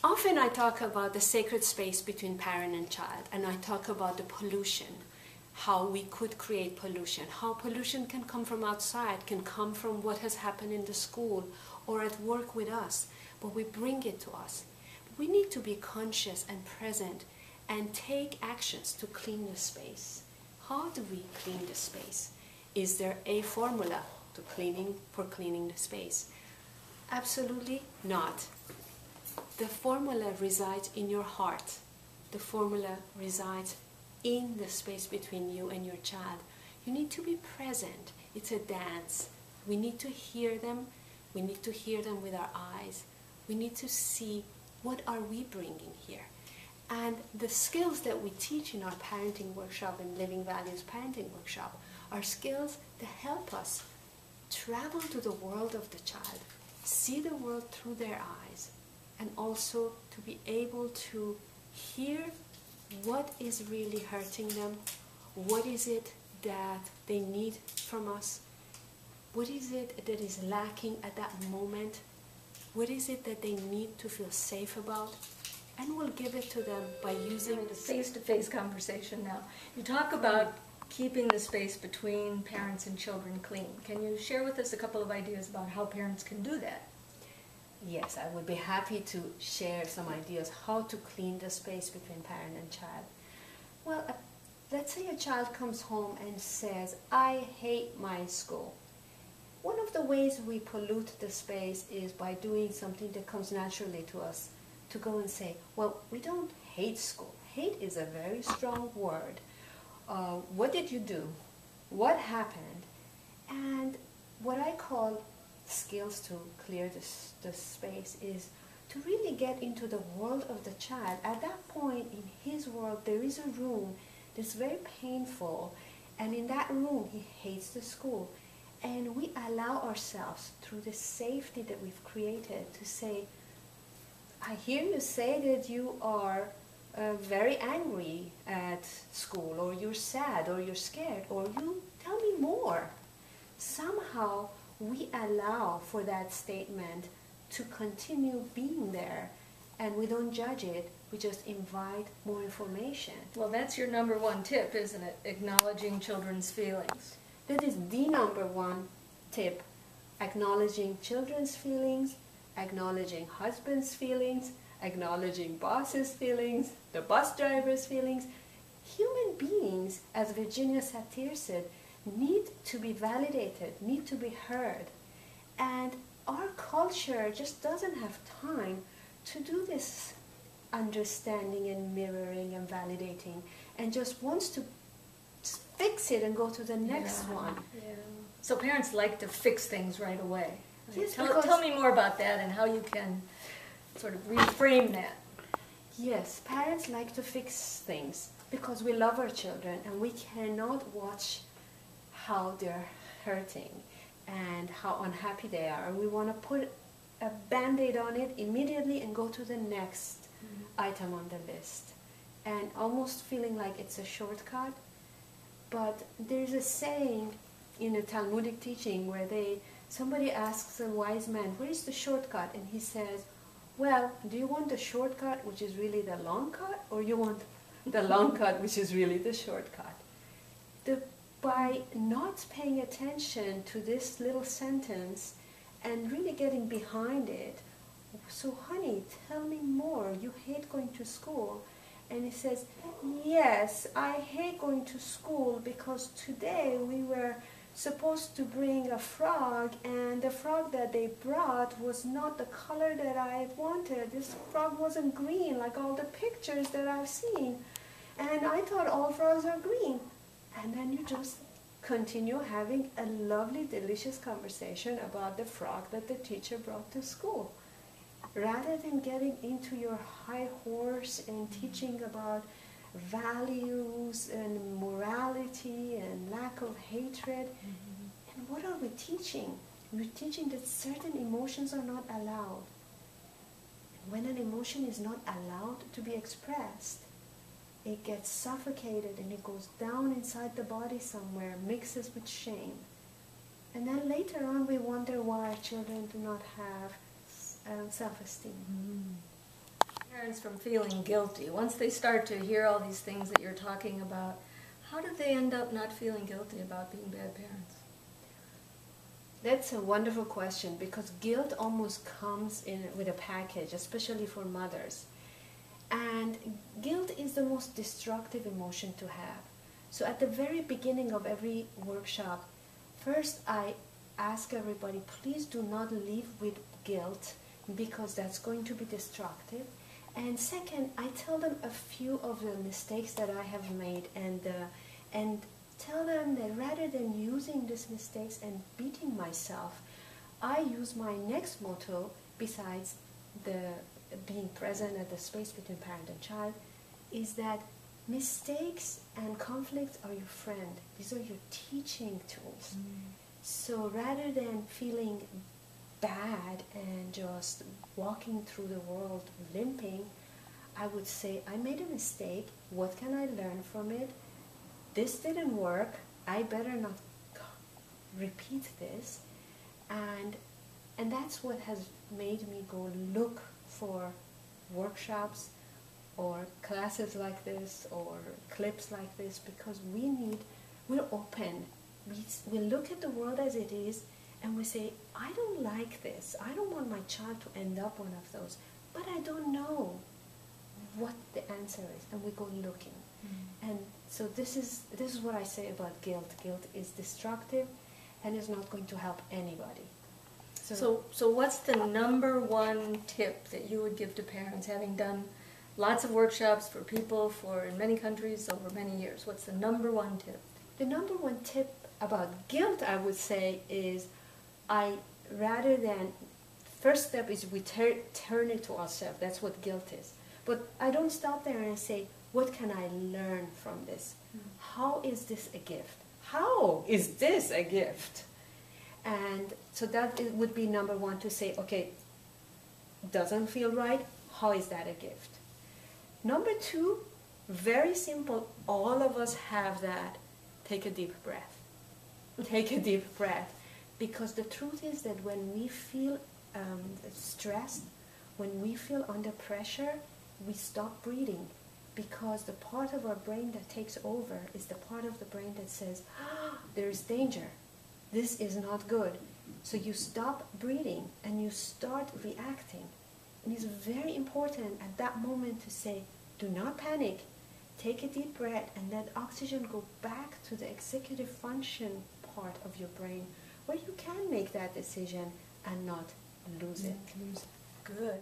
Often I talk about the sacred space between parent and child, and I talk about the pollution, how we could create pollution, how pollution can come from outside, can come from what has happened in the school or at work with us, but we bring it to us. We need to be conscious and present and take actions to clean the space. How do we clean the space? Is there a formula for cleaning the space? Absolutely not. The formula resides in your heart. The formula resides in the space between you and your child. You need to be present. It's a dance. We need to hear them. We need to hear them with our eyes. We need to see what are we bringing here. And the skills that we teach in our parenting workshop and Living Values parenting workshop are skills that help us travel to the world of the child, see the world through their eyes, and also to be able to hear what is really hurting them, what is it that they need from us, what is it that is lacking at that moment, what is it that they need to feel safe about, and we'll give it to them by using a face-to-face conversation now. You talk about keeping the space between parents and children clean. Can you share with us a couple of ideas about how parents can do that? Yes, I would be happy to share some ideas how to clean the space between parent and child. Well, let's say a child comes home and says, I hate my school. One of the ways we pollute the space is by doing something that comes naturally to us, to go and say, well, we don't hate school. Hate is a very strong word. What did you do? What happened? And what I call skills to clear the space is to really get into the world of the child. At that point in his world, there is a room that's very painful, and in that room he hates the school. And we allow ourselves, through the safety that we've created, to say, I hear you say that you are very angry at school, or you're sad, or you're scared, or you tell me more. Somehow we allow for that statement to continue being there, and we don't judge it, we just invite more information. Well, that's your number one tip, isn't it? Acknowledging children's feelings. That is the number one tip. Acknowledging children's feelings, acknowledging husband's feelings, acknowledging boss's feelings, the bus driver's feelings. Human beings, as Virginia Satir said, need to be validated, need to be heard. And our culture just doesn't have time to do this understanding and mirroring and validating, and just wants to fix it and go to the next one. Yeah. So parents like to fix things right away. Yes, tell me more about that and how you can sort of reframe that. Yes, parents like to fix things because we love our children, and we cannot watch how they're hurting and how unhappy they are. We want to put a band-aid on it immediately and go to the next item on the list, and almost feeling like it's a shortcut. But there's a saying in a Talmudic teaching where somebody asks a wise man, where is the shortcut? And he says, well, do you want the shortcut, which is really the long cut, or you want the long cut, which is really the shortcut? By not paying attention to this little sentence and really getting behind it, so honey, tell me more, you hate going to school. And he says, yes, I hate going to school because today we were supposed to bring a frog, and the frog that they brought was not the color that I wanted. This frog wasn't green like all the pictures that I've seen. And I thought all frogs are green. And then you just continue having a lovely, delicious conversation about the frog that the teacher brought to school. Rather than getting into your high horse and teaching about values and morality and lack of hatred. And what are we teaching? We're teaching that certain emotions are not allowed. When an emotion is not allowed to be expressed, it gets suffocated and it goes down inside the body somewhere, mixes with shame. And then later on we wonder why our children do not have self-esteem. Parents from feeling guilty, once they start to hear all these things that you're talking about, how do they end up not feeling guilty about being bad parents? That's a wonderful question, because guilt almost comes in with a package, especially for mothers. And guilt is the most destructive emotion to have. So at the very beginning of every workshop, first I ask everybody, please do not live with guilt, because that's going to be destructive. And second, I tell them a few of the mistakes that I have made, and tell them that rather than using these mistakes and beating myself, I use my next motto, besides the being present at the space between parent and child, is that mistakes and conflicts are your friend. These are your teaching tools. So rather than feeling bad and just walking through the world limping, I would say, I made a mistake. What can I learn from it? This didn't work. I better not repeat this. And that's what has made me go look for workshops or classes like this or clips like this, because we're open. We look at the world as it is, and we say, I don't like this. I don't want my child to end up one of those. But I don't know what the answer is. And we go looking. And so this is what I say about guilt. Guilt is destructive and is not going to help anybody. So what's the number one tip that you would give to parents, having done lots of workshops for people in many countries over many years? What's the number one tip? The number one tip about guilt, I would say, is first step is we turn it to ourselves. That's what guilt is. But I don't stop there and I say, what can I learn from this? How is this a gift? How is this a gift? And so that would be number one, to say, okay, doesn't feel right. How is that a gift? Number two, very simple. All of us have that. Take a deep breath. Take a deep breath. Because the truth is that when we feel stressed, when we feel under pressure, we stop breathing. Because the part of our brain that takes over is the part of the brain that says, there is danger. This is not good. So you stop breathing and you start reacting. And it's very important at that moment to say, do not panic. Take a deep breath and let oxygen go back to the executive function part of your brain, where you can make that decision and not lose it. Good.